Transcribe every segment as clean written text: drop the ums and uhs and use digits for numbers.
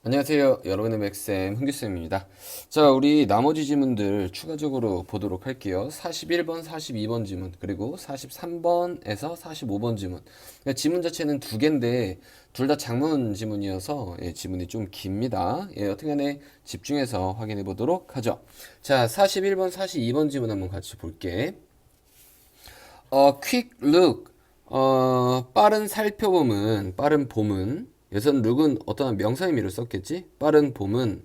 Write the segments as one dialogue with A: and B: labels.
A: 안녕하세요. 여러분의 맥쌤 흥규쌤입니다. 자, 우리 나머지 지문들 추가적으로 보도록 할게요. 41번, 42번 지문, 그리고 43번에서 45번 지문. 그러니까 지문 자체는 두 개인데 둘 다 장문 지문이어서 지문이 좀 깁니다. 어떻게 간에 집중해서 확인해 보도록 하죠. 자, 41번, 42번 지문 한번 같이 볼게. quick look. 빠른 살펴봄은, 빠른 봄은, 여기서는 look은 어떤 명사 의미로 썼겠지? 빠른 봄은,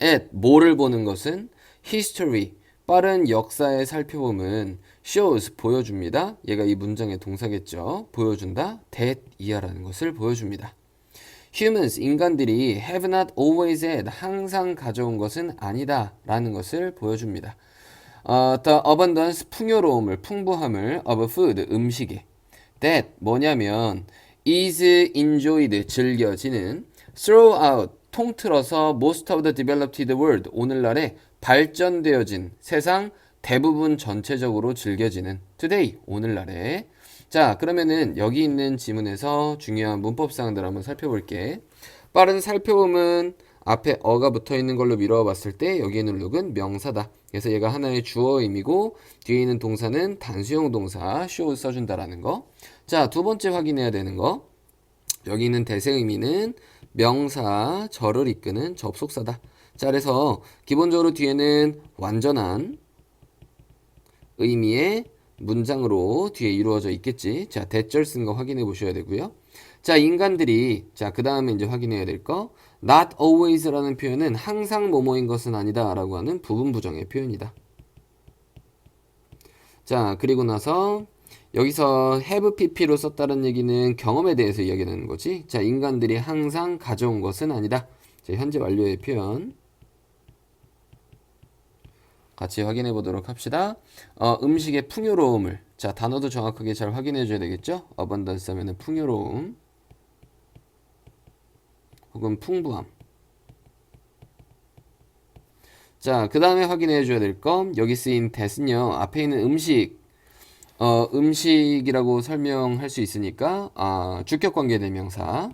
A: at, 뭐를 보는 것은, history, 빠른 역사의 살펴봄은, shows, 보여줍니다. 얘가 이 문장의 동사겠죠? 보여준다. that, 이하라는 것을 보여줍니다. humans, 인간들이 have not always had, 항상 가져온 것은 아니다. 라는 것을 보여줍니다. the abundance, 풍요로움을, 풍부함을 of food, 음식에 that, 뭐냐면 is enjoyed, 즐겨지는 throughout, 통틀어서 most of the developed world, 오늘날의 발전되어진 세상 대부분 전체적으로 즐겨지는 today, 오늘날에. 자, 그러면은 여기 있는 지문에서 중요한 문법사항들 한번 살펴볼게. 빠른 살펴봄은 앞에 어가 붙어 있는 걸로 미루어 봤을 때 여기 있는 룩은 명사다. 그래서 얘가 하나의 주어임이고 뒤에 있는 동사는 단수형 동사 show 써준다라는 거. 자, 두 번째 확인해야 되는 거. 여기 있는 대세 의미는 명사, 절을 이끄는 접속사다. 자, 그래서 기본적으로 뒤에는 완전한 의미의 문장으로 뒤에 이루어져 있겠지. 자, 대절 쓴 거 확인해 보셔야 되고요. 자, 인간들이, 자, 그 다음에 이제 확인해야 될 거. not always라는 표현은 항상 뭐뭐인 것은 아니다 라고 하는 부분 부정의 표현이다. 자, 그리고 나서 여기서 have pp로 썼다는 얘기는 경험에 대해서 이야기하는 거지. 자, 인간들이 항상 가져온 것은 아니다. 자, 현재 완료의 표현 같이 확인해 보도록 합시다. 음식의 풍요로움을, 자, 단어도 정확하게 잘 확인해 줘야 되겠죠? abundance 하면은 풍요로움 혹은 풍부함. 자, 그 다음에 확인해 줘야 될 거, 여기 쓰인 that은요, 앞에 있는 음식, 음식이라고 설명할 수 있으니까, 주격관계 대명사,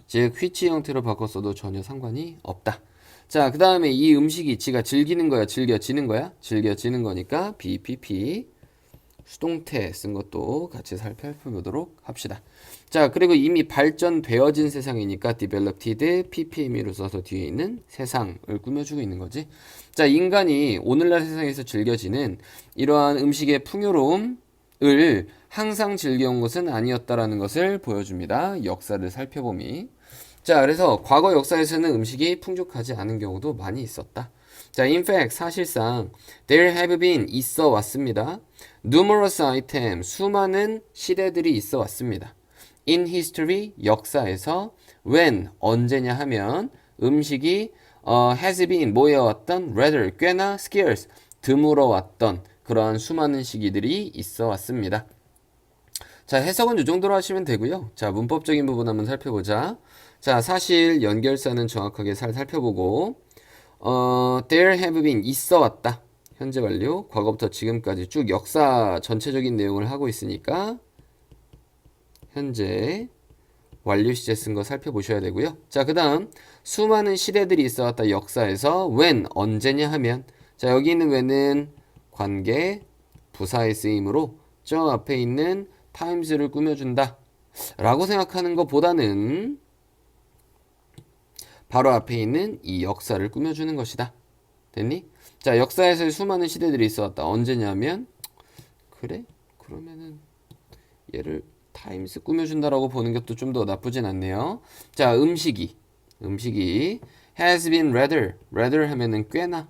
A: 즉, which 형태로 바꿨어도 전혀 상관이 없다. 자, 그 다음에 이 음식이 지가 즐기는 거야, 즐겨지는 거야? 즐겨지는 거니까, BPP, 수동태 쓴 것도 같이 살펴보도록 합시다. 자, 그리고 이미 발전되어진 세상이니까 developed ppm으로 써서 뒤에 있는 세상을 꾸며주고 있는 거지. 자, 인간이 오늘날 세상에서 즐겨지는 이러한 음식의 풍요로움을 항상 즐겨온 것은 아니었다라는 것을 보여줍니다. 역사를 살펴봄이. 자, 그래서 과거 역사에서는 음식이 풍족하지 않은 경우도 많이 있었다. 자, in fact, 사실상 there have been, 있어 왔습니다. numerous items, 수많은 시대들이 있어 왔습니다. in history, 역사에서 when, 언제냐 하면 음식이 has been, 모여왔던 rather, 꽤나 scarce, 드물어왔던 그러한 수많은 시기들이 있어 왔습니다. 자, 해석은 이 정도로 하시면 되고요. 자, 문법적인 부분 한번 살펴보자. 자, 사실 연결사는 정확하게 잘 살펴보고 there have been, 있어 왔다. 현재 완료, 과거부터 지금까지 쭉 역사 전체적인 내용을 하고 있으니까 현재 완료 시제 쓴 거 살펴보셔야 되고요. 자, 그 다음 수많은 시대들이 있어 왔다. 역사에서 when, 언제냐 하면, 자, 여기 있는 when은 관계 부사의 쓰임으로 저 앞에 있는 times를 꾸며준다 라고 생각하는 것보다는 바로 앞에 있는 이 역사를 꾸며주는 것이다. 됐니? 자, 역사에서 수많은 시대들이 있어왔다. 언제냐면, 그래? 그러면은 얘를 타임스 꾸며준다라고 보는 것도 좀 더 나쁘진 않네요. 자, 음식이 has been rather 하면은 꽤나,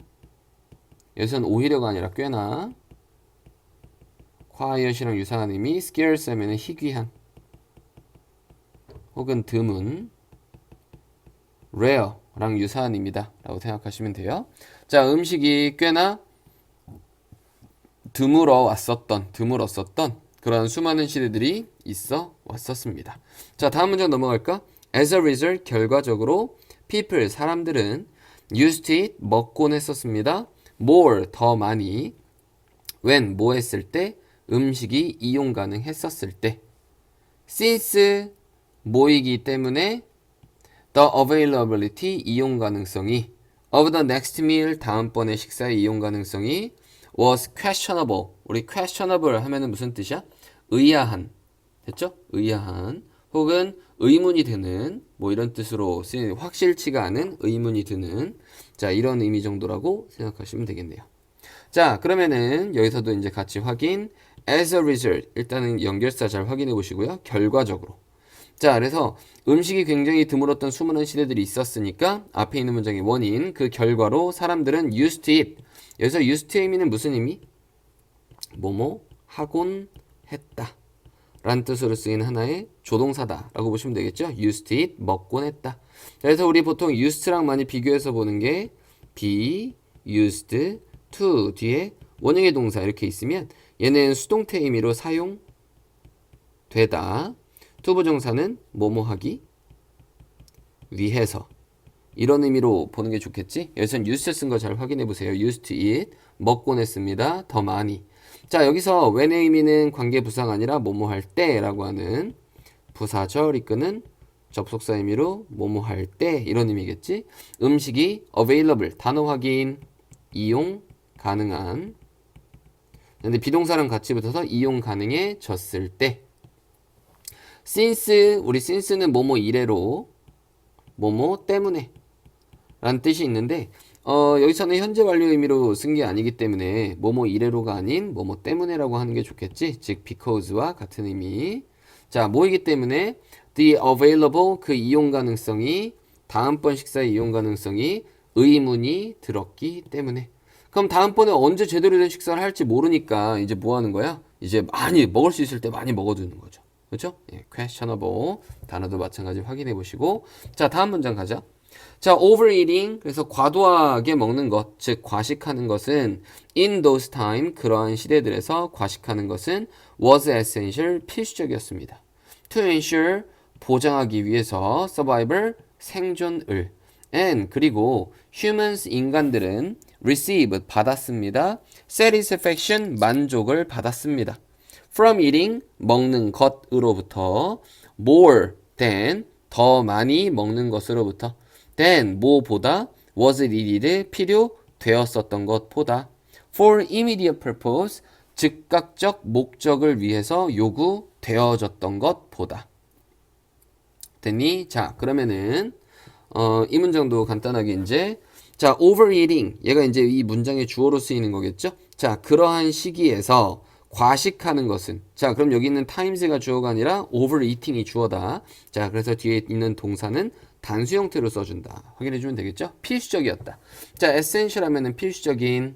A: 여기서는 오히려가 아니라 꽤나, quiet이랑 유사한 의미, scarce 하면은 희귀한 혹은 드문, rare랑 유사한 의미다 라고 생각하시면 돼요. 자, 음식이 꽤나 드물었었던 그런 수많은 시대들이 있어 왔었습니다. 자, 다음 문장 넘어갈까? As a result, 결과적으로 people, 사람들은 used to eat, 먹곤 했었습니다. more, 더 많이, when, 뭐 했을 때, 음식이 이용 가능했었을 때, since, 뭐이기 때문에 The availability, 이용 가능성이 of the next meal, 다음번의 식사의 이용 가능성이 was questionable. 우리 questionable 하면은 무슨 뜻이야? 의아한. 됐죠? 의아한. 혹은 의문이 드는 뭐 이런 뜻으로 쓰이는 확실치가 않은 의문이 드는 자 이런 의미 정도라고 생각하시면 되겠네요. 자 그러면은 여기서도 이제 같이 확인 as a result 일단은 연결사 잘 확인해 보시고요. 결과적으로 자 그래서 음식이 굉장히 드물었던 수많은 시대들이 있었으니까 앞에 있는 문장의 원인 그 결과로 사람들은 used to it 여기서 used to의 의미는 무슨 의미? 뭐뭐 하곤 했다 라는 뜻으로 쓰이는 하나의 조동사다 라고 보시면 되겠죠. used to it 먹곤 했다. 그래서 우리 보통 used랑 많이 비교해서 보는 게 be used to 뒤에 원형의 동사 이렇게 있으면 얘는 수동태 의미로 사용되다. 투부정사는 뭐뭐 하기 위해서 이런 의미로 보는 게 좋겠지. 여기서는 used 쓴 거 잘 확인해 보세요. used to eat 먹곤 했습니다. 더 많이. 자 여기서 when의 의미는 관계 부사가 아니라 뭐뭐 할 때라고 하는 부사절 이끄는 접속사 의미로 뭐뭐 할 때 이런 의미겠지. 음식이 available 단어 확인 이용 가능한 근데 비동사랑 같이 붙어서 이용 가능해졌을 때 since 우리 since는 뭐뭐 이래로 뭐뭐 때문에 라는 뜻이 있는데 여기서는 현재 완료 의미로 쓴 게 아니기 때문에 뭐뭐 이래로가 아닌 뭐뭐 때문에라고 하는 게 좋겠지. 즉 because와 같은 의미. 자 뭐이기 때문에 the available 그 이용 가능성이 다음번 식사의 이용 가능성이 의문이 들었기 때문에 그럼 다음번에 언제 제대로 된 식사를 할지 모르니까 이제 뭐 하는 거야? 이제 많이 먹을 수 있을 때 많이 먹어두는 거죠. 그렇죠? 예, questionable 단어도 마찬가지 확인해 보시고 자 다음 문장 가자. 자 overeating 그래서 과도하게 먹는 것 즉 과식하는 것은 in those time 그러한 시대들에서 과식하는 것은 was essential 필수적이었습니다. to ensure 보장하기 위해서 survival 생존을 and 그리고 humans 인간들은 receive 받았습니다. satisfaction 만족을 받았습니다. from eating 먹는 것으로부터 more than 더 많이 먹는 것으로부터 than 뭐보다 was needed 필요되었었던 것보다 for immediate purpose 즉각적 목적을 위해서 요구되어졌던 것보다 됐니? 자 그러면은 이 문장도 간단하게 이제 자 overeating 얘가 이제 이 문장의 주어로 쓰이는 거겠죠? 자 그러한 시기에서 과식하는 것은 자 그럼 여기 있는 times가 주어가 아니라 overeating이 주어다. 자 그래서 뒤에 있는 동사는 단수 형태로 써준다. 확인해 주면 되겠죠? 필수적이었다. 자 essential 하면은 필수적인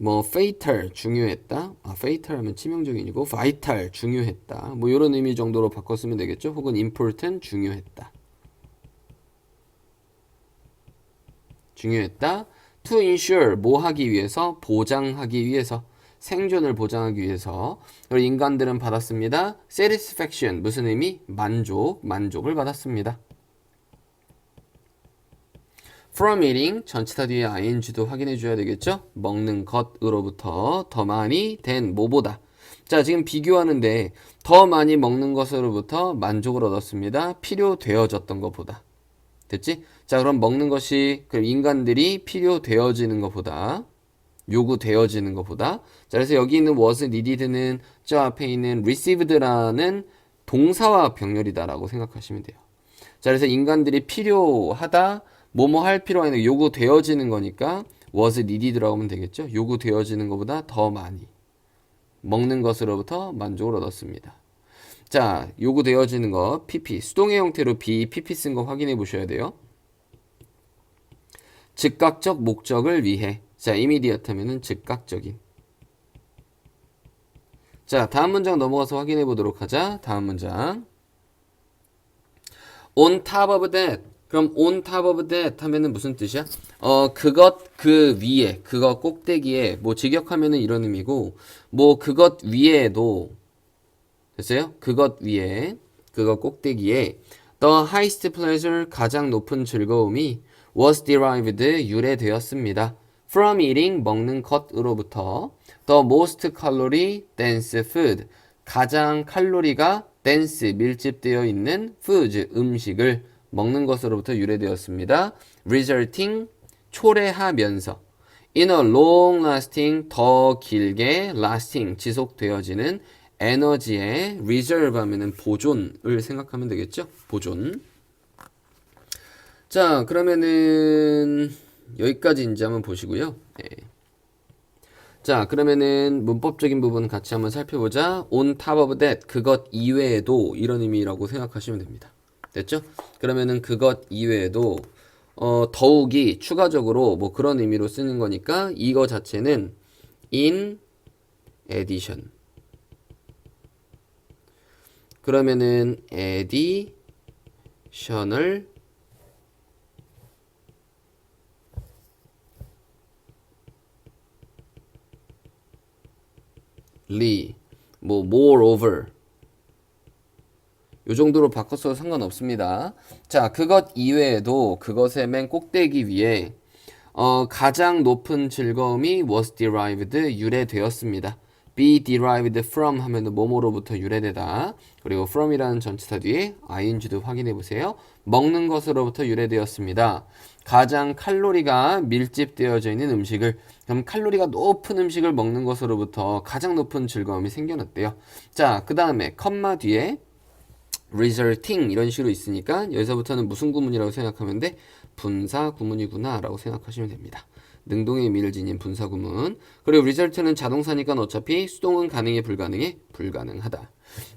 A: 뭐 fatal 중요했다. fatal 하면 치명적인이고 vital 중요했다. 뭐 이런 의미 정도로 바꿨으면 되겠죠? 혹은 important 중요했다. 중요했다. to ensure 뭐 하기 위해서 보장하기 위해서 생존을 보장하기 위해서 그리고 인간들은 받았습니다. satisfaction 무슨 의미? 만족을 받았습니다. from eating 전치사 뒤에 ing도 확인해 줘야 되겠죠? 먹는 것으로부터 더 많이 된 뭐보다 자 지금 비교하는데 더 많이 먹는 것으로부터 만족을 얻었습니다. 필요되어졌던 것보다 됐지? 자 그럼 먹는 것이 그럼 인간들이 필요되어지는 것보다 요구되어지는 것보다 자 그래서 여기 있는 was needed는 저 앞에 있는 received라는 동사와 병렬이다라고 생각하시면 돼요. 자 그래서 인간들이 필요하다 뭐뭐 할 필요가 아니라 요구되어지는 거니까 was needed라고 하면 되겠죠. 요구되어지는 것보다 더 많이 먹는 것으로부터 만족을 얻었습니다. 자 요구되어지는 거 PP 수동의 형태로 PP 쓴 거 확인해 보셔야 돼요. 즉각적 목적을 위해 자 immediate 하면은 즉각적인 자 다음 문장 넘어가서 확인해 보도록 하자. 다음 문장 on top of that 그럼 on top of that 하면은 무슨 뜻이야? 그것 그 위에 그것 꼭대기에 뭐 직역하면은 이런 의미고 뭐 그것 위에도 됐어요? 그것 위에 그것 꼭대기에 the highest pleasure 가장 높은 즐거움이 was derived 유래되었습니다. from eating 먹는 것으로부터 the most calorie dense food 가장 칼로리가 dense, 밀집되어 있는 foods, 음식을 먹는 것으로부터 유래되었습니다. resulting, 초래하면서 in a long lasting, 더 길게 lasting, 지속되어지는 에너지의 reserve 하면은 보존을 생각하면 되겠죠? 보존. 자, 그러면은 여기까지 이제 한번 보시고요. 네. 자, 그러면은 문법적인 부분 같이 한번 살펴보자. on top of that, 그것 이외에도 이런 의미라고 생각하시면 됩니다. 됐죠? 그러면은 그것 이외에도 더욱이 추가적으로 뭐 그런 의미로 쓰는 거니까 이거 자체는 in addition. 그러면은 additional 뭐 moreover 요 정도로 바꿨어도 상관없습니다. 자, 그것 이외에도 그것의 맨 꼭대기 위에 가장 높은 즐거움이 was derived 유래되었습니다. be derived from 하면은 뭐뭐로부터 유래되다. 그리고 from이라는 전치사 뒤에 ing도 확인해 보세요. 먹는 것으로부터 유래되었습니다. 가장 칼로리가 밀집되어져 있는 음식을, 그럼 칼로리가 높은 음식을 먹는 것으로부터 가장 높은 즐거움이 생겨났대요. 자, 그 다음에 컴마 뒤에 resulting 이런 식으로 있으니까 여기서부터는 무슨 구문이라고 생각하면 돼? 분사 구문이구나 라고 생각하시면 됩니다. 능동의 의미를 지닌 분사 구문. 그리고 result는 자동사니까 어차피 수동은 가능해 불가능해? 불가능하다.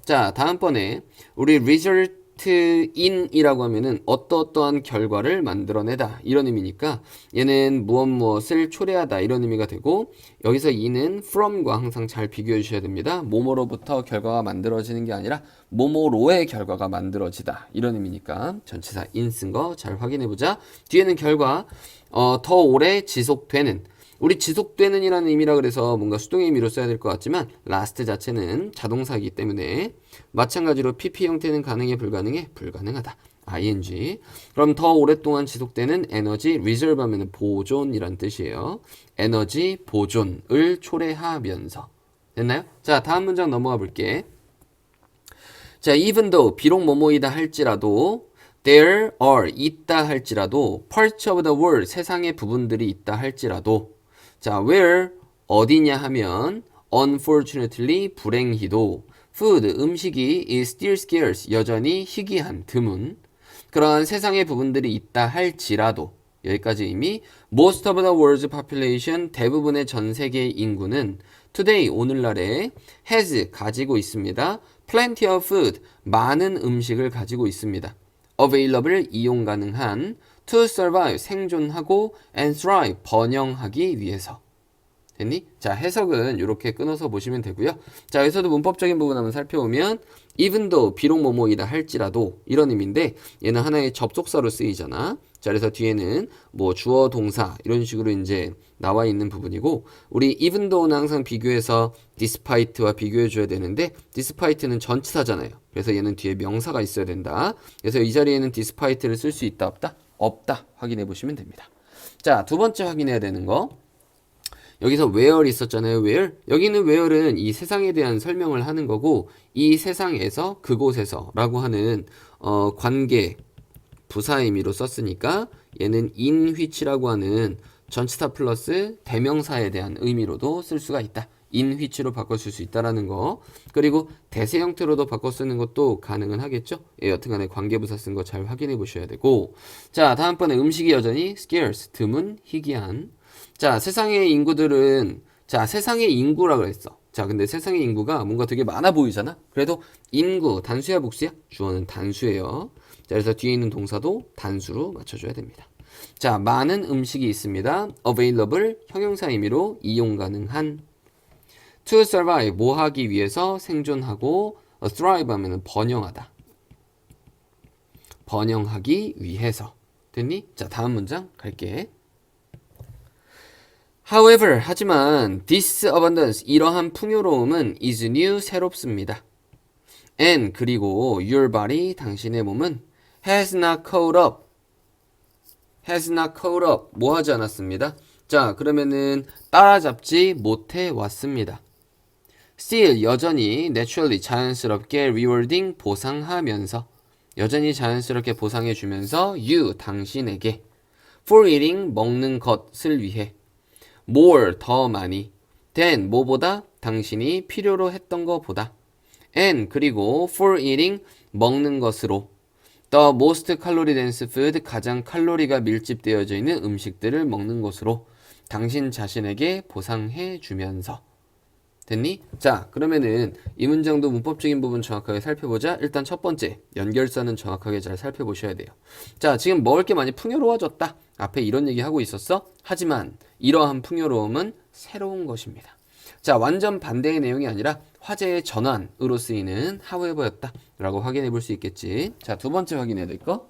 A: 자, 다음번에 우리 result in이라고 하면은 어떠어떠한 결과를 만들어내다 이런 의미니까 얘는 무엇을 초래하다 이런 의미가 되고, 여기서 in은 from과 항상 잘 비교해 주셔야 됩니다. 뭐뭐로부터 결과가 만들어지는 게 아니라 뭐뭐로의 결과가 만들어지다 이런 의미니까 전치사 in 쓴 거 잘 확인해 보자. 뒤에는 결과 더 오래 지속되는, 우리 지속되는 이라는 의미라 그래서 뭔가 수동의 의미로 써야 될 것 같지만 last 자체는 자동사이기 때문에 마찬가지로 PP 형태는 가능해 불가능해? 불가능하다. ing. 그럼 더 오랫동안 지속되는 에너지 reserve 하면 보존이란 뜻이에요. 에너지 보존을 초래하면서. 됐나요? 자, 다음 문장 넘어가 볼게. 자, even though 비록 뭐뭐이다 할지라도 there are 있다 할지라도 parts of the world 세상의 부분들이 있다 할지라도, 자, where 어디냐 하면 unfortunately 불행히도 food 음식이 is still scarce 여전히 희귀한 드문 그러한 세상의 부분들이 있다 할지라도, 여기까지 의미. most of the world's population 대부분의 전 세계의 인구는 today 오늘날에 has 가지고 있습니다. plenty of food 많은 음식을 가지고 있습니다. available 이용 가능한 to survive 생존하고 and thrive 번영하기 위해서. 됐니? 자, 해석은 이렇게 끊어서 보시면 되고요. 자, 여기서도 문법적인 부분 한번 살펴보면 even though 비록 뭐뭐이다 할지라도 이런 의미인데 얘는 하나의 접속사로 쓰이잖아. 자, 그래서 뒤에는 뭐 주어 동사 이런 식으로 이제 나와 있는 부분이고, 우리 even though는 항상 비교해서 despite와 비교해 줘야 되는데 despite는 전치사잖아요. 그래서 얘는 뒤에 명사가 있어야 된다. 그래서 이 자리에는 despite를 쓸 수 있다 없다? 없다 확인해 보시면 됩니다. 자, 두 번째 확인해야 되는 거, 여기서 where 있었잖아요. where. 여기는 where은 이 세상에 대한 설명을 하는 거고, 이 세상에서 그곳에서 라고 하는 관계 부사 의미로 썼으니까 얘는 in which라고 하는 전치사 플러스 대명사에 대한 의미로도 쓸 수가 있다. in which로 바꿔 쓸 수 있다라는 거. 그리고 대세 형태로도 바꿔 쓰는 것도 가능은 하겠죠. 예, 여튼간에 관계부사 쓴 거 잘 확인해 보셔야 되고. 자, 다음번에 음식이 여전히 scarce 드문 희귀한. 자, 세상의 인구들은, 자, 세상의 인구라 그랬어. 자, 근데 세상의 인구가 뭔가 되게 많아 보이잖아. 그래도 인구 단수야 복수야? 주어는 단수예요. 자, 그래서 뒤에 있는 동사도 단수로 맞춰줘야 됩니다. 자, 많은 음식이 있습니다. available 형용사 의미로 이용 가능한. to survive 뭐 하기 위해서 생존하고, thrive 하면 번영하다. 번영하기 위해서. 됐니? 자, 다음 문장 갈게. However, 하지만 this abundance, 이러한 풍요로움은 is new, 새롭습니다. And, 그리고 your body, 당신의 몸은 has not caught up, has not caught up, 뭐 하지 않았습니다. 자, 그러면은 따라잡지 못해 왔습니다. still 여전히 naturally 자연스럽게 rewarding 보상하면서 여전히 자연스럽게 보상해 주면서 you 당신에게 for eating 먹는 것을 위해 more 더 많이 than 뭐보다 당신이 필요로 했던 것보다 and 그리고 for eating 먹는 것으로 the most calorie dense food 가장 칼로리가 밀집되어져 있는 음식들을 먹는 것으로 당신 자신에게 보상해 주면서 됐니? 자, 그러면은 이 문장도 문법적인 부분 정확하게 살펴보자. 일단 첫 번째, 연결선은 정확하게 잘 살펴보셔야 돼요. 자, 지금 먹을 게 많이 풍요로워졌다. 앞에 이런 얘기 하고 있었어. 하지만 이러한 풍요로움은 새로운 것입니다. 자, 완전 반대의 내용이 아니라 화제의 전환으로 쓰이는 however였다 라고 확인해 볼 수 있겠지. 자, 두 번째 확인해야 될 거.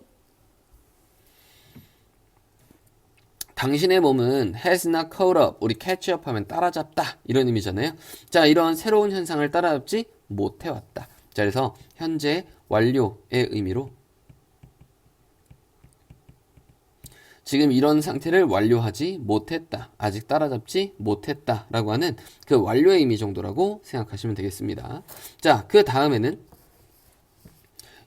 A: 당신의 몸은 has not caught up. 우리 catch up 하면 따라잡다. 이런 의미잖아요. 자, 이런 새로운 현상을 따라잡지 못해왔다. 자, 그래서 현재 완료의 의미로 지금 이런 상태를 완료하지 못했다. 아직 따라잡지 못했다. 라고 하는 그 완료의 의미 정도라고 생각하시면 되겠습니다. 자, 그 다음에는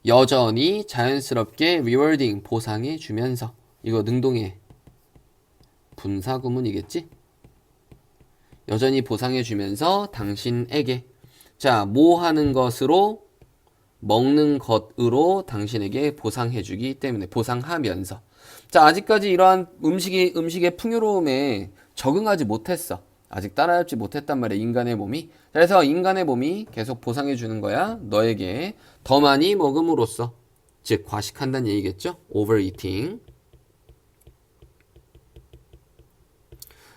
A: 여전히 자연스럽게 rewarding 보상해 주면서 이거 능동의 분사구문이겠지? 여전히 보상해 주면서 당신에게 자, 뭐 하는 것으로 먹는 것으로 당신에게 보상해 주기 때문에 보상하면서 자, 아직까지 이러한 음식의 풍요로움에 적응하지 못했어. 아직 따라잡지 못했단 말이야, 인간의 몸이. 그래서 인간의 몸이 계속 보상해 주는 거야. 너에게 더 많이 먹음으로써. 즉, 과식한다는 얘기겠죠? overeating.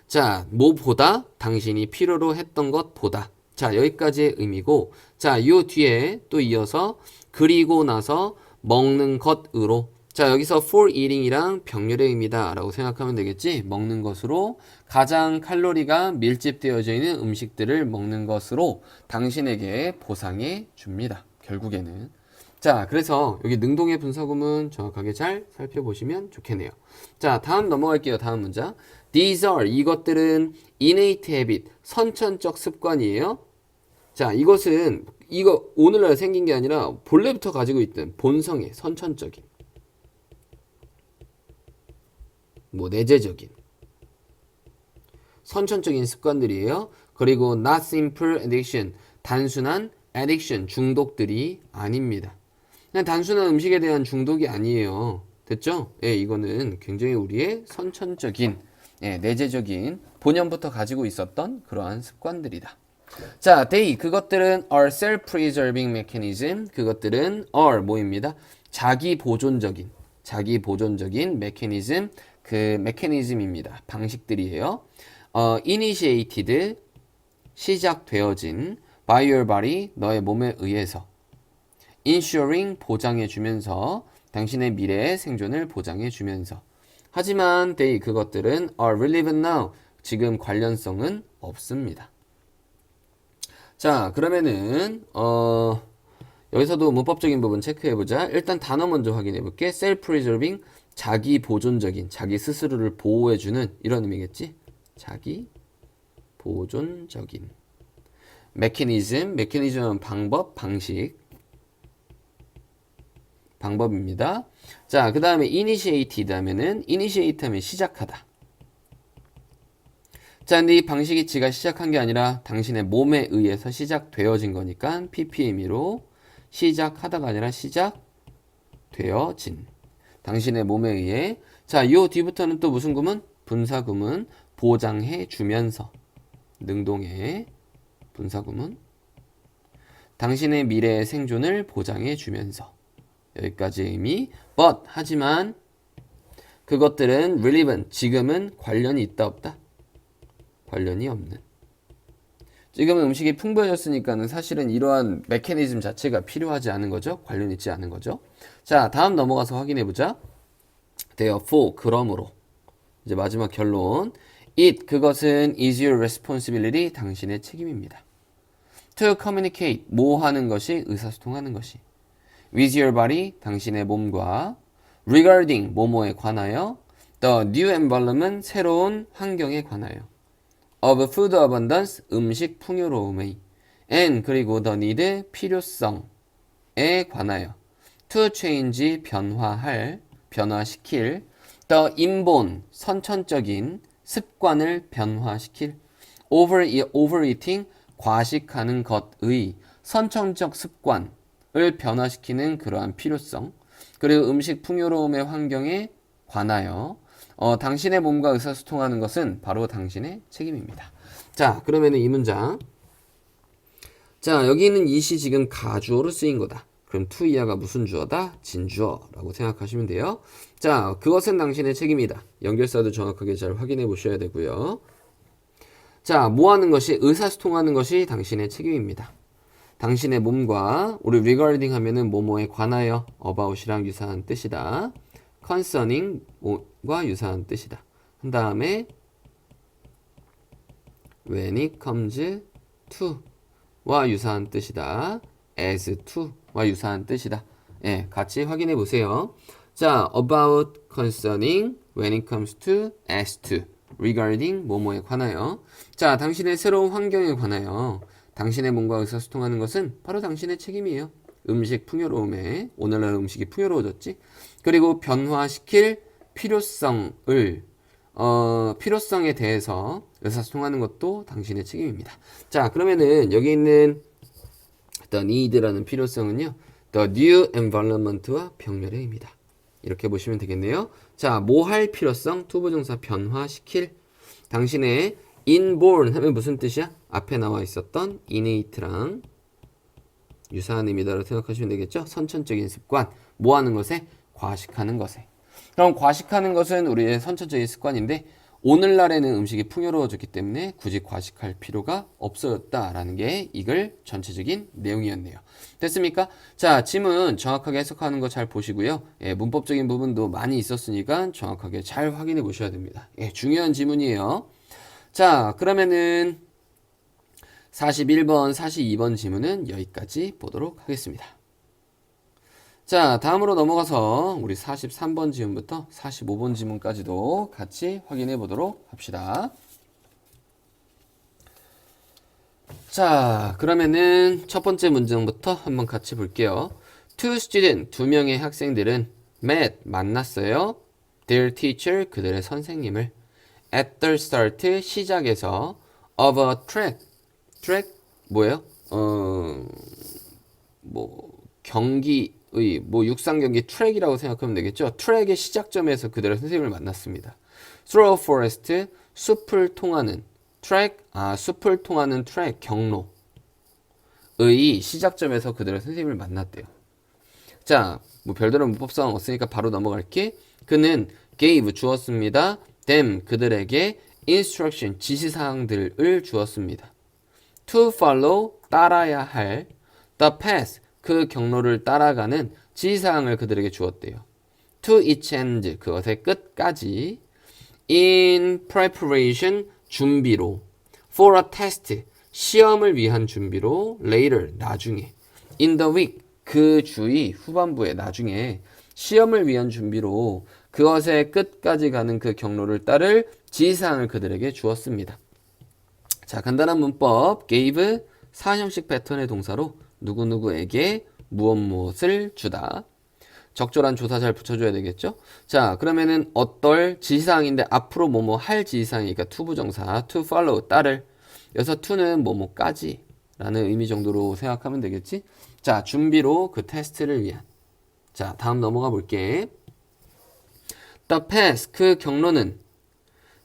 A: 자, 뭐보다 당신이 필요로 했던 것보다. 자, 여기까지의 의미고, 자, 요 뒤에 또 이어서 그리고 나서 먹는 것으로. 자, 여기서 for eating이랑 병렬의 의미다 라고 생각하면 되겠지. 먹는 것으로 가장 칼로리가 밀집되어져 있는 음식들을 먹는 것으로 당신에게 보상해 줍니다. 결국에는. 자, 그래서 여기 능동의 분사구문 정확하게 잘 살펴보시면 좋겠네요. 자, 다음 넘어갈게요. 다음 문장. These are, 이것들은 innate habit, 선천적 습관이에요. 자, 이거 오늘날 생긴 게 아니라 본래부터 가지고 있던 본성의 선천적인, 뭐 내재적인, 선천적인 습관들이에요. 그리고 not simple addiction, 단순한 addiction, 중독들이 아닙니다. 그냥 단순한 음식에 대한 중독이 아니에요. 됐죠? 예, 이거는 굉장히 우리의 선천적인, 예, 내재적인 본연부터 가지고 있었던 그러한 습관들이다. 자, they, 그것들은 are self-preserving mechanism. 그것들은 are 뭐입니다? 자기 보존적인 mechanism, 그 메커니즘입니다. 방식들이에요. initiated, 시작되어진 by your body, 너의 몸에 의해서 ensuring, 보장해주면서 당신의 미래의 생존을 보장해주면서 하지만 they, 그것들은 are relevant now, 지금 관련성은 없습니다. 자, 그러면은 여기서도 문법적인 부분 체크해보자. 일단 단어 먼저 확인해볼게. self-preserving, 자기 보존적인, 자기 스스로를 보호해주는 이런 의미겠지? 자기 보존적인. 메커니즘은 방법, 방식. 방법입니다. 자, 그 다음에 initiated 하면은 initiate 하면 시작하다. 자, 근데 이 방식이 지가 시작한 게 아니라 당신의 몸에 의해서 시작되어진 거니까 PPM으로 시작하다가 아니라 시작되어진. 당신의 몸에 의해. 자, 요 뒤부터는 또 무슨 구문? 분사구문. 보장해 주면서. 능동의 분사구문. 당신의 미래의 생존을 보장해 주면서. 여기까지의 의미. But, 하지만 그것들은 relevant, 지금은 관련이 있다 없다? 관련이 없는. 지금은 음식이 풍부해졌으니까는 사실은 이러한 메커니즘 자체가 필요하지 않은 거죠. 관련 있지 않은 거죠. 자, 다음 넘어가서 확인해 보자. Therefore, 그러므로. 이제 마지막 결론. It, 그것은 is your responsibility, 당신의 책임입니다. To communicate, 뭐 하는 것이, 의사소통하는 것이. With your body, 당신의 몸과. Regarding, 뭐뭐에 관하여. The new environment, 새로운 환경에 관하여. Of food abundance, 음식 풍요로움의. and 그리고 the need 필요성에 관하여 to change 변화할 변화시킬 the inborn 선천적인 습관을 변화시킬 overeating 과식하는 것의 선천적 습관을 변화시키는 그러한 필요성 그리고 음식 풍요로움의 환경에 관하여 당신의 몸과 의사소통하는 것은 바로 당신의 책임입니다. 자, 그러면은 이 문장. 자, 여기 있는 it이 지금 가주어로 쓰인 거다. 그럼 to 이하가 무슨 주어다? 진주어라고 생각하시면 돼요. 자, 그것은 당신의 책임이다. 연결사도 정확하게 잘 확인해 보셔야 되고요. 자, 뭐 하는 것이 의사소통하는 것이 당신의 책임입니다. 당신의 몸과 우리 regarding 하면은 뭐뭐에 관하여 about이랑 유사한 뜻이다. concerning과 유사한 뜻이다. 한 다음에 when it comes to와 유사한 뜻이다. as to와 유사한 뜻이다. 예, 같이 확인해 보세요. 자, about, concerning, when it comes to, as to, regarding, 뭐뭐에 관하여. 자, 당신의 새로운 환경에 관하여 당신의 몸과 의사소통하는 것은 바로 당신의 책임이에요. 음식 풍요로움에, 오늘날 음식이 풍요로워졌지? 그리고 변화시킬 필요성을 필요성에 대해서 의사소통하는 것도 당신의 책임입니다. 자, 그러면은 여기 있는 the need라는 필요성은요, the new environment와 병렬해입니다. 이렇게 보시면 되겠네요. 자, 뭐 할 필요성? 투부정사 변화시킬. 당신의 inborn 하면 무슨 뜻이야? 앞에 나와 있었던 innate랑 유사한 의미다라고 생각하시면 되겠죠? 선천적인 습관. 뭐 하는 것에? 과식하는 것에. 그럼 과식하는 것은 우리의 선천적인 습관인데 오늘날에는 음식이 풍요로워졌기 때문에 굳이 과식할 필요가 없어졌다라는 게 이글 전체적인 내용이었네요. 됐습니까? 자, 지문 정확하게 해석하는 거 잘 보시고요. 예, 문법적인 부분도 많이 있었으니까 정확하게 잘 확인해 보셔야 됩니다. 예, 중요한 지문이에요. 자, 그러면은 41번, 42번 지문은 여기까지 보도록 하겠습니다. 자, 다음으로 넘어가서 우리 43번 지문부터 45번 지문까지도 같이 확인해 보도록 합시다. 자, 그러면은 첫 번째 문장부터 한번 같이 볼게요. Two students, 두 명의 학생들은 met, 만났어요. Their teacher, 그들의 선생님을 at the start, 시작에서 of a track. track, 뭐예요? 경기의 육상 경기 트랙이라고 생각하면 되겠죠. 트랙의 시작점에서 그들의 선생님을 만났습니다. Through a forest, 숲을 통하는 트랙, 숲을 통하는 트랙 경로의 시작점에서 그들의 선생님을 만났대요. 자, 뭐 별다른 문법상 없으니까 바로 넘어갈게. 그는 gave 주었습니다. them 그들에게 instruction 지시사항들을 주었습니다. To follow 따라야 할 the path 그 경로를 따라가는 지시사항을 그들에게 주었대요. To its end 그것의 끝까지 in preparation 준비로 for a test 시험을 위한 준비로 later 나중에 in the week 그 주의 후반부에 나중에 시험을 위한 준비로 그것의 끝까지 가는 그 경로를 따를 지시사항을 그들에게 주었습니다. 자, 간단한 문법 gave 사형식 패턴의 동사로 누구누구에게 무엇을 주다. 적절한 조사 잘 붙여줘야 되겠죠? 자, 그러면은 어떨 지시사항인데 앞으로 뭐뭐 할 지시사항이니까 to 부정사 to follow 따를. 여기서 to는 뭐뭐까지 라는 의미 정도로 생각하면 되겠지? 자, 준비로 그 테스트를 위한. 자, 다음 넘어가 볼게. The path 그 경로는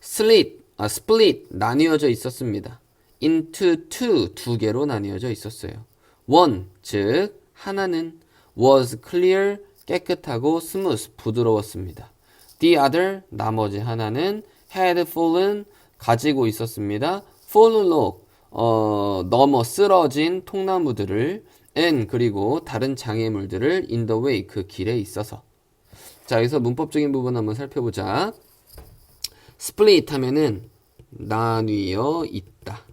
A: split 나뉘어져 있었습니다. into two 두 개로 나뉘어져 있었어요. one 즉 하나는 was clear 깨끗하고 smooth 부드러웠습니다. The other 나머지 하나는 had fallen 가지고 있었습니다. fallen log 넘어 쓰러진 통나무들을 and 그리고 다른 장애물들을 in the way 그 길에 있어서. 자, 여기서 문법적인 부분 한번 살펴보자. split 하면은 나뉘어 있다.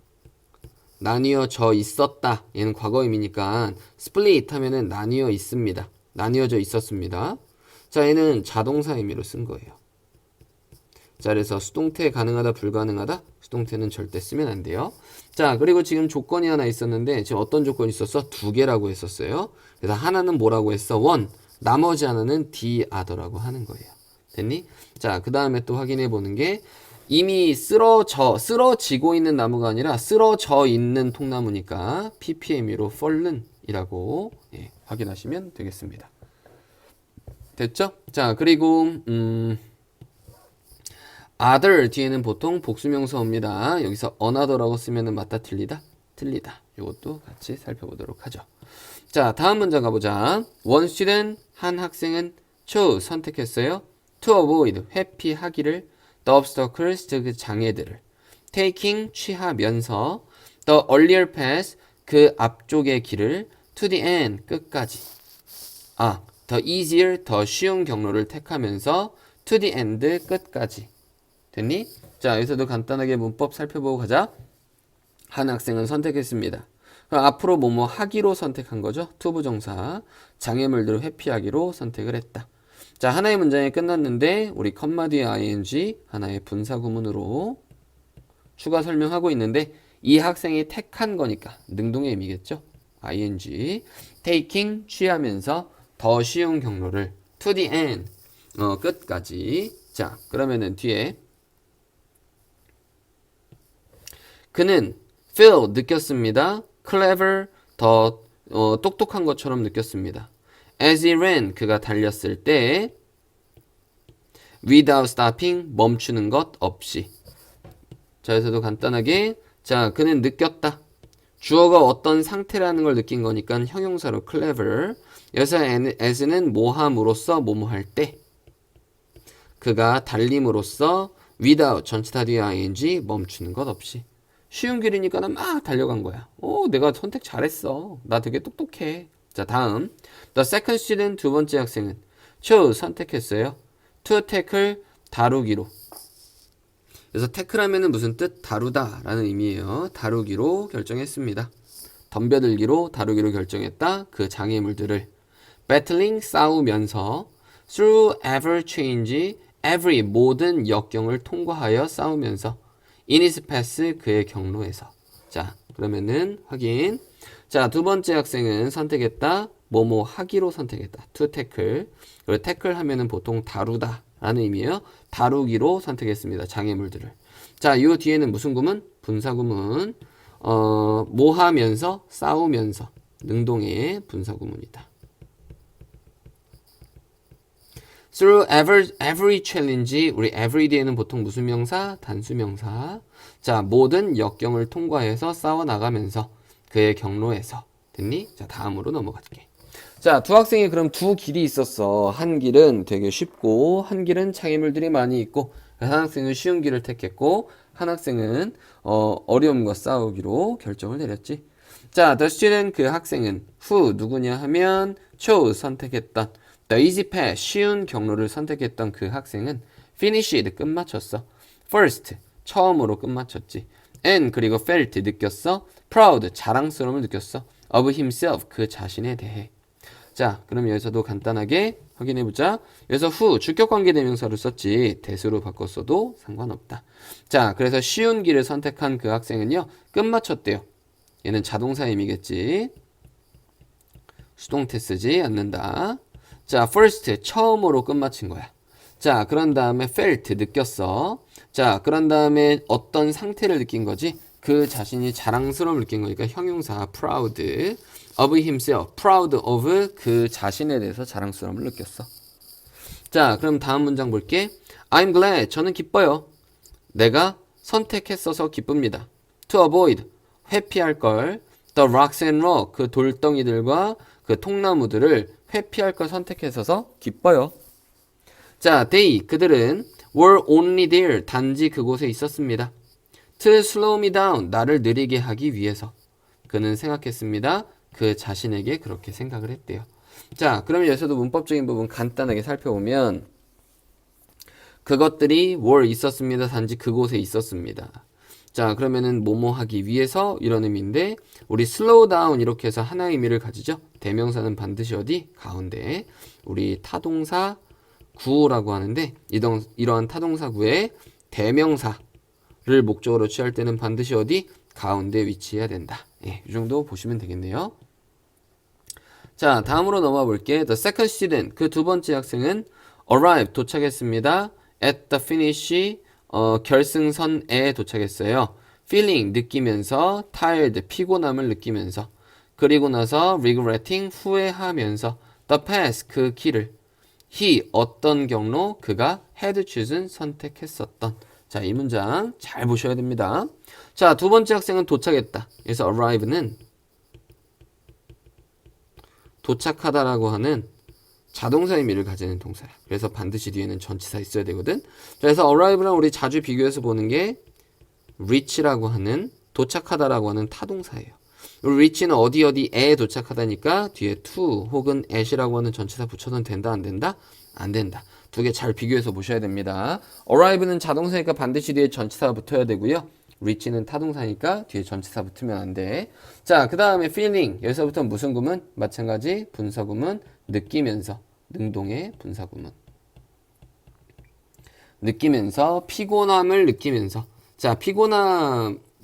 A: 나뉘어져 있었다. 얘는 과거임이니까 split 하면은 나뉘어 있습니다. 나뉘어져 있었습니다. 자, 얘는 자동사 의미로 쓴 거예요. 자, 그래서 수동태 가능하다, 불가능하다? 수동태는 절대 쓰면 안 돼요. 자, 그리고 지금 조건이 하나 있었는데 지금 어떤 조건이 있었어? 두 개라고 했었어요. 그래서 하나는 뭐라고 했어? one. 나머지 하나는 the other라고 하는 거예요. 됐니? 자, 그 다음에 또 확인해 보는 게 이미 쓰러지고 있는 나무가 아니라 쓰러져 있는 통나무니까 ppm으로 fallen이라고 확인하시면 되겠습니다. 됐죠? 자, 그리고 other 뒤에는 보통 복수명사 옵니다. 여기서 another라고 쓰면은 맞다, 틀리다? 틀리다. 이것도 같이 살펴보도록 하죠. 자, 다음 문장 가보자. One student, 한 학생은 chose, 선택했어요. To avoid, 회피하기를. The obstacles, 그 장애들을. Taking, 취하면서. The earlier path, 그 앞쪽의 길을. To the end, 끝까지. the easier, 더 쉬운 경로를 택하면서. To the end, 끝까지. 됐니? 자, 여기서도 간단하게 문법 살펴보고 가자. 한 학생은 선택했습니다. 그럼 앞으로 뭐뭐 하기로 선택한 거죠. 투부정사. 장애물들을 회피하기로 선택을 했다. 자, 하나의 문장이 끝났는데 우리 컴마 뒤에 ing 하나의 분사구문으로 추가 설명하고 있는데 이 학생이 택한 거니까 능동의 의미겠죠. ing taking 취하면서 더 쉬운 경로를 to the end 끝까지. 자, 그러면은 뒤에 그는 feel 느꼈습니다. clever 더 똑똑한 것처럼 느꼈습니다. as he ran 그가 달렸을 때 without stopping 멈추는 것 없이. 자, 여기서도 간단하게 자, 그는 느꼈다. 주어가 어떤 상태라는 걸 느낀 거니까 형용사로 clever. 여기서 as는 뭐함으로써 뭐뭐할 때 그가 달림으로써 without 전체 다 뒤에 ing 멈추는 것 없이. 쉬운 길이니까 난 막 달려간 거야. 내가 선택 잘했어. 나 되게 똑똑해. 자, 다음. The second student, 두 번째 학생은 chose, 선택했어요. To tackle, 다루기로. 그래서 tackle 하면은 무슨 뜻? 다루다 라는 의미예요. 다루기로 결정했습니다. 덤벼들기로, 다루기로 결정했다. 그 장애물들을. battling, 싸우면서. through ever change, every, 모든 역경을 통과하여 싸우면서. in his path, 그의 경로에서. 자, 그러면은 확인. 자, 두 번째 학생은 선택했다. 뭐뭐 하기로 선택했다. to tackle. 그리고 tackle 하면은 보통 다루다 라는 의미예요. 다루기로 선택했습니다. 장애물들을. 자, 이 뒤에는 무슨 구문? 분사구문. 뭐 하면서? 싸우면서. 능동의 분사구문이다. Through every challenge, 우리 every 뒤에는 보통 무슨 명사? 단수명사. 자, 모든 역경을 통과해서 싸워나가면서 그의 경로에서. 됐니? 자, 다음으로 넘어갈게. 자, 두 학생이 그럼 두 길이 있었어. 한 길은 되게 쉽고 한 길은 장애물들이 많이 있고 한 학생은 쉬운 길을 택했고 한 학생은 어려움과 싸우기로 결정을 내렸지. 자, the student, 그 학생은 who, 누구냐 하면 chose, 선택했던 the easy path, 쉬운 경로를 선택했던 그 학생은 finished, 끝마쳤어. first, 처음으로 끝마쳤지. and, 그리고 felt, 느꼈어. proud, 자랑스러움을 느꼈어. of himself, 그 자신에 대해. 자, 그럼 여기서도 간단하게 확인해보자. 여기서 who, 주격관계 대명사를 썼지 대수로 바꿨어도 상관없다. 자, 그래서 쉬운 길을 선택한 그 학생은요, 끝마쳤대요. 얘는 자동사 의미겠지. 수동태 쓰지 않는다. 자, first, 처음으로 끝마친 거야. 자, 그런 다음에 felt, 느꼈어. 자, 그런 다음에 어떤 상태를 느낀 거지? 그 자신이 자랑스러움을 느낀 거니까 형용사 proud of himself, proud of 그 자신에 대해서 자랑스러움을 느꼈어. 자, 그럼 다음 문장 볼게. I'm glad, 저는 기뻐요. 내가 선택했어서 기쁩니다. To avoid, 회피할 걸. The rocks and rock, 그 돌덩이들과 그 통나무들을 회피할 걸 선택했어서 기뻐요. 자, they, 그들은 were only there, 단지 그곳에 있었습니다. To slow me down, 나를 느리게 하기 위해서. 그는 생각했습니다. 그 자신에게 그렇게 생각을 했대요. 자, 그러면 여기서도 문법적인 부분 간단하게 살펴보면 그것들이 were 있었습니다. 단지 그곳에 있었습니다. 자, 그러면은 뭐뭐 하기 위해서 이런 의미인데 우리 slow down 이렇게 해서 하나의 의미를 가지죠. 대명사는 반드시 어디? 가운데. 우리 타동사 구라고 하는데 이러한 타동사구의 대명사를 목적으로 취할 때는 반드시 어디? 가운데 위치해야 된다. 예, 이 정도 보시면 되겠네요. 자, 다음으로 넘어가 볼게. The second student, 그 두 번째 학생은 arrived, 도착했습니다. at the finish, 결승선에 도착했어요. feeling, 느끼면서, tired, 피곤함을 느끼면서, 그리고 나서 regretting, 후회하면서, the path, 그 길을, he, 어떤 경로, 그가 had chosen, 선택했었던. 자, 이 문장 잘 보셔야 됩니다. 자, 두 번째 학생은 도착했다. 그래서 arrive는 도착하다라고 하는 자동사 의미를 가지는 동사야. 그래서 반드시 뒤에는 전치사 있어야 되거든. 그래서 arrive랑 우리 자주 비교해서 보는 게 reach라고 하는 도착하다라고 하는 타동사예요. reach는 어디에 도착하다니까 뒤에 to 혹은 at이라고 하는 전치사 붙여도 된다 안 된다? 안 된다. 두 개 잘 비교해서 보셔야 됩니다. arrive는 자동사니까 반드시 뒤에 전치사가 붙어야 되고요. reach는 타동사니까 뒤에 전치사 붙으면 안 돼. 자, 그 다음에 feeling. 여기서부터 무슨 구문? 마찬가지 분사구문 느끼면서 능동의 분사구문. 느끼면서 피곤함을 느끼면서. 자,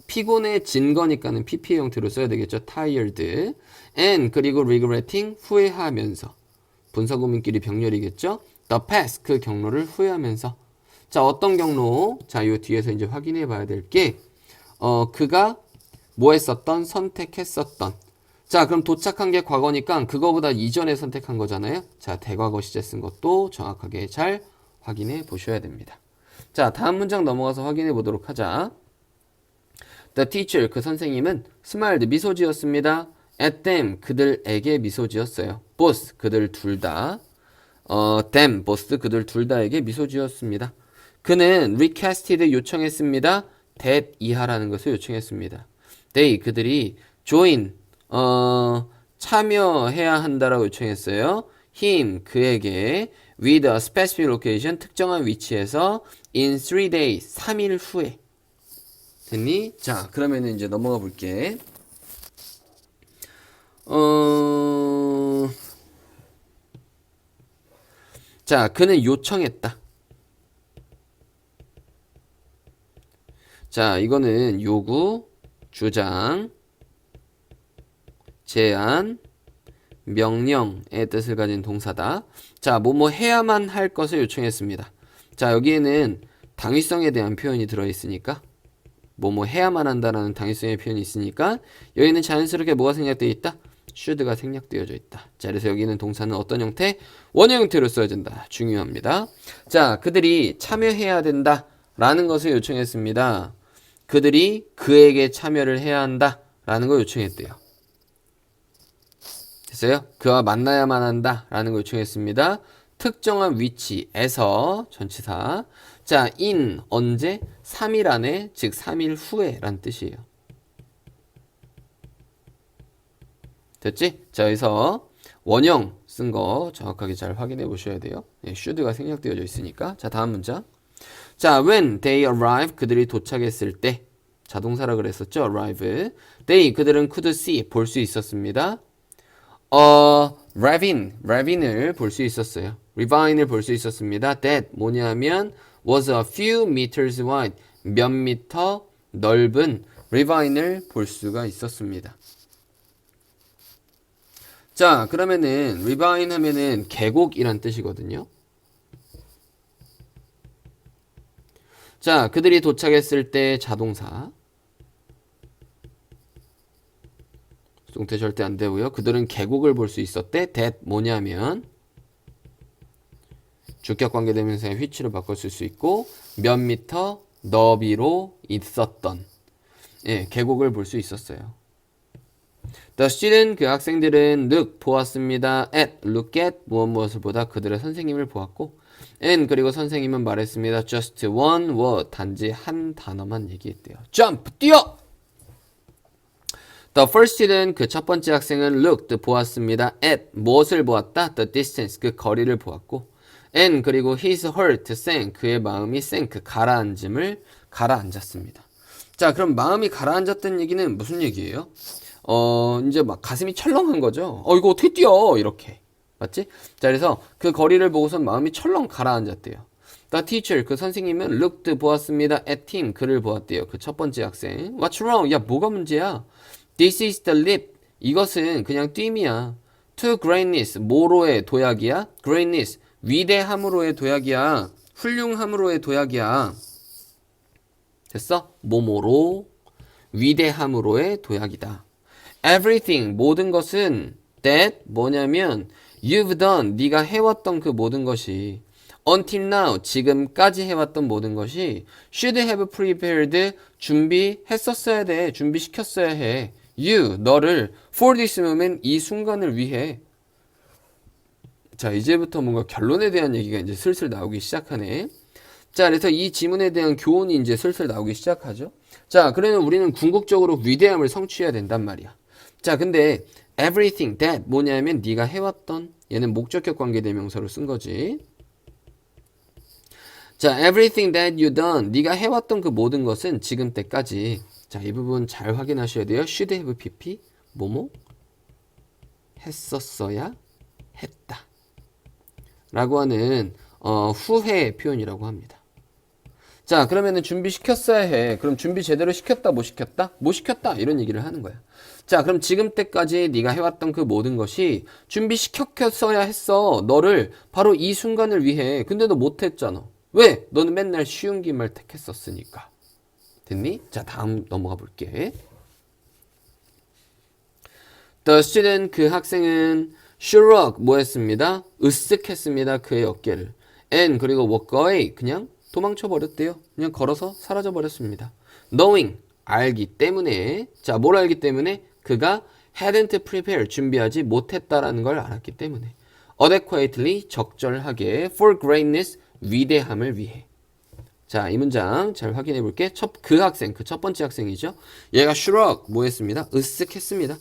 A: 피곤해진 거니까는 PP 형태로 써야 되겠죠. tired. and 그리고 regretting 후회하면서. 분사구문끼리 병렬이겠죠. the past 그 경로를 후회하면서. 자, 어떤 경로? 자, 요 뒤에서 이제 확인해 봐야 될 게, 그가 뭐 했었던? 선택했었던. 자, 그럼 도착한 게 과거니까 그거보다 이전에 선택한 거잖아요. 자, 대과거 시제 쓴 것도 정확하게 잘 확인해 보셔야 됩니다. 자, 다음 문장 넘어가서 확인해 보도록 하자. The teacher, 그 선생님은 smiled, 미소 지었습니다. at them, 그들에게 미소 지었어요. both, 그들 둘 다. them, both, 그들 둘 다에게 미소 지었습니다. 그는 requested, 요청했습니다. that 이하라는 것을 요청했습니다. they, 그들이 join, 참여해야 한다라고 요청했어요. him, 그에게 with a specific location, 특정한 위치에서 in 3 days, 3일 후에. 됐니? 자, 그러면 이제 넘어가 볼게. 자, 그는 요청했다. 자, 이거는 요구, 주장, 제안, 명령의 뜻을 가진 동사다. 자, 뭐뭐 해야만 할 것을 요청했습니다. 자, 여기에는 당위성에 대한 표현이 들어있으니까 뭐뭐 해야만 한다라는 당위성의 표현이 있으니까 여기는 자연스럽게 뭐가 생략되어 있다? should가 생략되어져 있다. 자, 그래서 여기는 동사는 어떤 형태? 원형 형태로 써진다. 중요합니다. 자, 그들이 참여해야 된다 라는 것을 요청했습니다. 그들이 그에게 참여를 해야 한다 라는 걸 요청했대요. 됐어요? 그와 만나야만 한다 라는 걸 요청했습니다. 특정한 위치에서 전치사. 자, in 언제? 3일 안에, 즉 3일 후에 라는 뜻이에요. 됐지? 자, 여기서 원형 쓴 거 정확하게 잘 확인해 보셔야 돼요. 네, should가 생략되어져 있으니까. 자, 다음 문장. 자, when they arrive, 그들이 도착했을 때. 자동사라 그랬었죠? arrive. they, 그들은 could see, 볼 수 있었습니다. ravin을 볼 수 있었어요. ravine을 볼 수 있었습니다. that 뭐냐면 was a few meters wide, 몇 미터 넓은 ravine을 볼 수가 있었습니다. 자, 그러면은 ravine 하면은 계곡이란 뜻이거든요. 자, 그들이 도착했을 때 자동사. 동태 절대 안 되고요. 그들은 계곡을 볼 수 있었대. that 뭐냐면 주격 관계 대명사의 which로 바꿔 쓸 수 있고 몇 미터 너비로 있었던. 예, 계곡을 볼 수 있었어요. The student, 그 학생들은 look, 보았습니다. at, look at, 무엇을 보다 그들의 선생님을 보았고 and, 그리고 선생님은 말했습니다. just one word, 단지 한 단어만 얘기했대요. jump, 뛰어! The first student, 그 첫 번째 학생은 looked, 보았습니다. at, 무엇을 보았다? the distance, 그 거리를 보았고 and, 그리고 his heart sank, 그의 마음이 sank, 가라앉았습니다. 자, 그럼 마음이 가라앉았다는 얘기는 무슨 얘기예요? 이제 막 가슴이 철렁한 거죠. 이거 어떻게 뛰어? 이렇게. 맞지? 자, 그래서 그 거리를 보고선 마음이 철렁 가라앉았대요. The teacher, 그 선생님은 looked, 보았습니다. at him, 그를 보았대요. 그 첫 번째 학생. What's wrong? 야, 뭐가 문제야? This is the leap. 이것은 그냥 뜀이야. To greatness, 뭐로의 도약이야? greatness, 위대함으로의 도약이야. 훌륭함으로의 도약이야. 됐어? 뭐뭐로 위대함으로의 도약이다. Everything, 모든 것은 that 뭐냐면 you've done, 네가 해왔던 그 모든 것이 until now, 지금까지 해왔던 모든 것이 should have prepared, 준비했었어야 돼. 준비시켰어야 해. You, 너를 for this moment, 이 순간을 위해. 자, 이제부터 뭔가 결론에 대한 얘기가 이제 슬슬 나오기 시작하네. 자, 그래서 이 지문에 대한 교훈이 이제 슬슬 나오기 시작하죠. 자, 그러면 우리는 궁극적으로 위대함을 성취해야 된단 말이야. 자, 근데 everything that 뭐냐면 네가 해왔던, 얘는 목적격 관계대명사로 쓴 거지. 자, everything that you done, 네가 해왔던 그 모든 것은 지금 때까지. 자, 이 부분 잘 확인하셔야 돼요. should have pp, 뭐뭐 했었어야 했다 라고 하는 후회 표현이라고 합니다. 자, 그러면은 준비시켰어야 해. 그럼 준비 제대로 시켰다, 못 시켰다? 못 시켰다, 이런 얘기를 하는 거야. 자, 그럼 지금 때까지 네가 해왔던 그 모든 것이 준비시켰어야 했어. 너를 바로 이 순간을 위해. 근데 너 못했잖아. 왜? 너는 맨날 쉬운 길만 택했었으니까. 됐니? 자, 다음 넘어가 볼게. The student, 그 학생은 shrug, 뭐 했습니다? 으쓱했습니다. 그의 어깨를. And, 그리고 walk away, 그냥 도망쳐 버렸대요. 그냥 걸어서 사라져 버렸습니다. Knowing, 알기 때문에. 자, 뭘 알기 때문에? 그가 hadn't prepared, 준비하지 못했다라는 걸 알았기 때문에. adequately, 적절하게. for greatness, 위대함을 위해. 자, 이 문장 잘 확인해 볼게. 그 학생, 그 첫 번째 학생이죠. 얘가 shrug, 뭐 했습니다? 으쓱했습니다.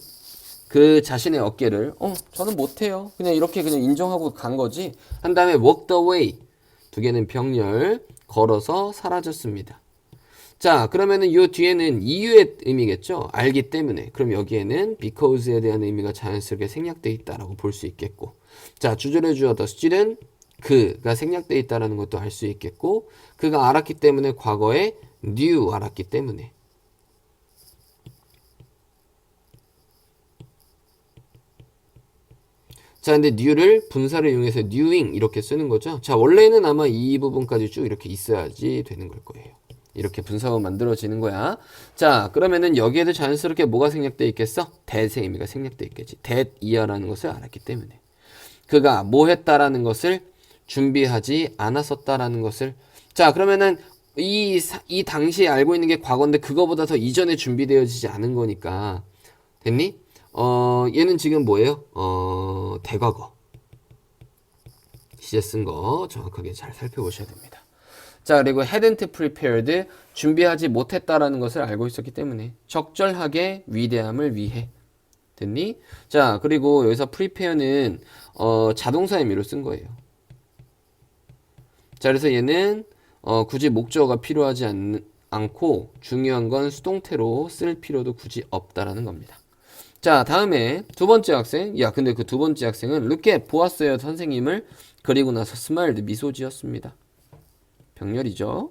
A: 그 자신의 어깨를 저는 못해요. 그냥 이렇게 그냥 인정하고 간 거지. 한 다음에 walked away. 두 개는 병렬. 걸어서 사라졌습니다. 자, 그러면은 요 뒤에는 이유의 의미겠죠. 알기 때문에. 그럼 여기에는 because에 대한 의미가 자연스럽게 생략되어 있다라고 볼 수 있겠고. 자, 주절의 주어 the student, 그가 생략되어 있다라는 것도 알 수 있겠고, 그가 알았기 때문에 과거에 knew, 알았기 때문에. 자, 근데 knew를 분사를 이용해서 knewing 이렇게 쓰는 거죠. 자, 원래는 아마 이 부분까지 쭉 이렇게 있어야지 되는 걸 거예요. 이렇게 분사가 만들어지는 거야. 자, 그러면은 여기에도 자연스럽게 뭐가 생략되어 있겠어? that의 의미가 생략되어 있겠지. that 이하라는 것을 알았기 때문에. 그가 뭐 했다라는 것을 준비하지 않았었다라는 것을. 자, 그러면은 이 당시에 알고 있는 게 과거인데 그거보다 더 이전에 준비되어지지 않은 거니까. 됐니? 얘는 지금 뭐예요? 대과거. 시제 쓴 거 정확하게 잘 살펴보셔야 됩니다. 자, 그리고 hadn't prepared, 준비하지 못했다라는 것을 알고 있었기 때문에. 적절하게 위대함을 위해. 됐니? 자, 그리고 여기서 prepare는 자동사 의미로 쓴 거예요. 자, 그래서 얘는 굳이 목적어가 필요하지 않고 중요한 건 수동태로 쓸 필요도 굳이 없다라는 겁니다. 자, 다음에 두 번째 학생. 야, 근데 그 두 번째 학생은 look at, 보았어요 선생님을. 그리고 나서 smiled, 미소 지었습니다. 병렬이죠.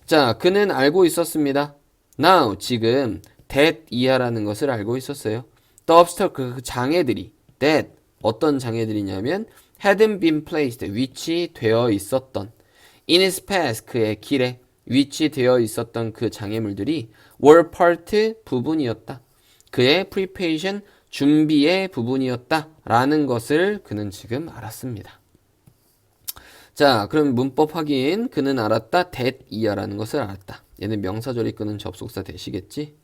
A: 자, 그는 알고 있었습니다. Now, 지금 that 이하라는 것을 알고 있었어요. The obstacle, 그 장애들이 that, 어떤 장애들이냐면 hadn't been placed, 위치되어 있었던, in his path, 그의 길에 위치되어 있었던 그 장애물들이 were part, 부분이었다. 그의 preparation, 준비의 부분이었다라는 것을 그는 지금 알았습니다. 자, 그럼 문법 확인. 그는 알았다. that 이하라는 것을 알았다. 얘는 명사절이 끄는 접속사 대시겠지?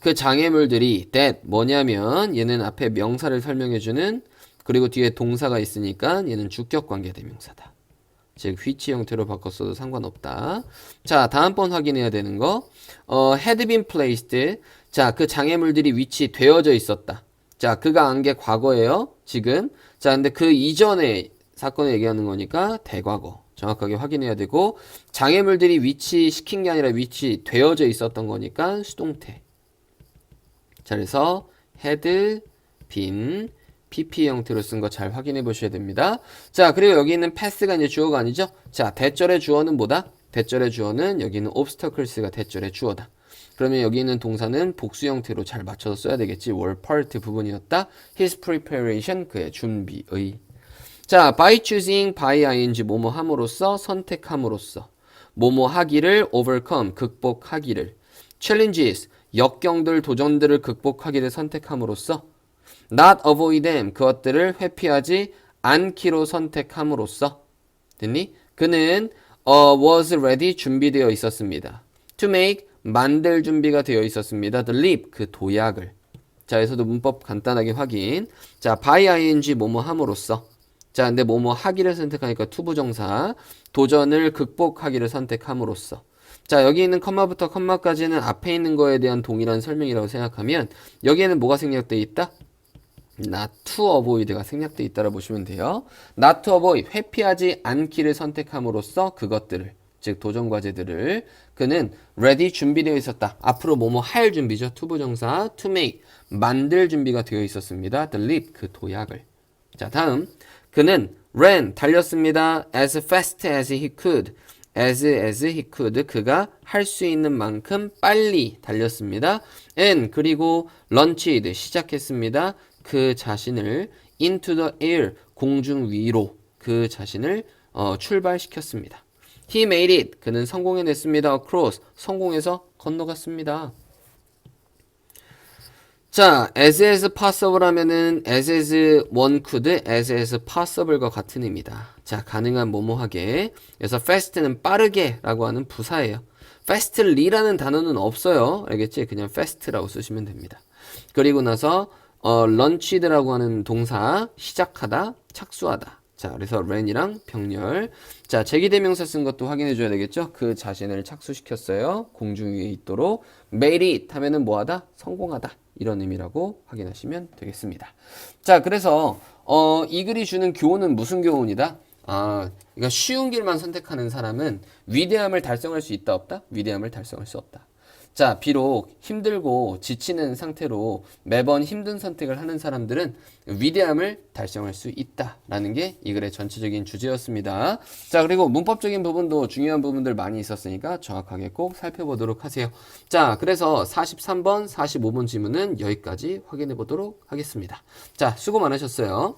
A: 그 장애물들이 that 뭐냐면 얘는 앞에 명사를 설명해주는, 그리고 뒤에 동사가 있으니까 얘는 주격관계 대명사다. 즉 which 형태로 바꿨어도 상관없다. 자, 다음번 확인해야 되는 거. had been placed. 자, 그 장애물들이 위치되어져 있었다. 자, 그가 안 게 과거예요. 지금. 자, 근데 그 이전에 사건을 얘기하는 거니까 대과거. 정확하게 확인해야 되고, 장애물들이 위치시킨 게 아니라 위치되어져 있었던 거니까 수동태. 자, 그래서 had been PP 형태로 쓴 거 잘 확인해 보셔야 됩니다. 자, 그리고 여기 있는 pass가 이제 주어가 아니죠? 자, 대절의 주어는 뭐다? 대절의 주어는 여기는 obstacles가 대절의 주어다. 그러면 여기 있는 동사는 복수 형태로 잘 맞춰서 써야 되겠지. were part 부분이었다. his preparation 그의 준비의. 자, by choosing by ing 뭐뭐 함으로써 선택함으로써 뭐뭐 하기를 overcome 극복하기를 challenges 역경들 도전들을 극복하기를 선택함으로써 not avoid them 그것들을 회피하지 않기로 선택함으로써 됐니? 그는 was ready 준비되어 있었습니다. to make 만들 준비가 되어 있었습니다. the leap 그 도약을. 자, 여기서도 문법 간단하게 확인. 자, by ing 뭐뭐 함으로써. 자, 근데 뭐뭐 하기를 선택하니까 투부정사. 도전을 극복하기를 선택함으로써. 자, 여기 있는 컴마부터 컴마까지는 앞에 있는 거에 대한 동일한 설명이라고 생각하면 여기에는 뭐가 생략되어 있다? not to avoid가 생략되어 있다고 보시면 돼요. not to avoid 회피하지 않기를 선택함으로써 그것들을 즉 도전 과제들을 그는 ready 준비되어 있었다. 앞으로 뭐뭐 할 준비죠. 투부정사 to make 만들 준비가 되어 있었습니다. the leap 그 도약을. 자, 다음 그는 ran 달렸습니다. as fast as he could. as he could 그가 할 수 있는 만큼 빨리 달렸습니다. and 그리고 launched 시작했습니다. 그 자신을 into the air 공중 위로 그 자신을 출발시켰습니다. He made it 그는 성공해냈습니다. across 성공해서 건너갔습니다. 자, as possible 하면은 as one could, as possible과 같은 의미다. 자, 가능한 뭐뭐하게. 그래서 fast는 빠르게 라고 하는 부사예요. fastly라는 단어는 없어요. 알겠지? 그냥 fast라고 쓰시면 됩니다. 그리고 나서 launché드라고 하는 동사 시작하다, 착수하다. 자, 그래서 ran이랑 병렬. 자, 제기대명사 쓴 것도 확인해 줘야 되겠죠? 그 자신을 착수시켰어요. 공중 위에 있도록. made it 하면은 뭐하다? 성공하다. 이런 의미라고 확인하시면 되겠습니다. 자, 그래서 이 글이 주는 교훈은 무슨 교훈이다? 그러니까 쉬운 길만 선택하는 사람은 위대함을 달성할 수 있다 없다? 위대함을 달성할 수 없다. 자, 비록 힘들고 지치는 상태로 매번 힘든 선택을 하는 사람들은 위대함을 달성할 수 있다라는 게 이 글의 전체적인 주제였습니다. 자, 그리고 문법적인 부분도 중요한 부분들 많이 있었으니까 정확하게 꼭 살펴보도록 하세요. 자, 그래서 43번, 45번 지문은 여기까지 확인해 보도록 하겠습니다. 자, 수고 많으셨어요.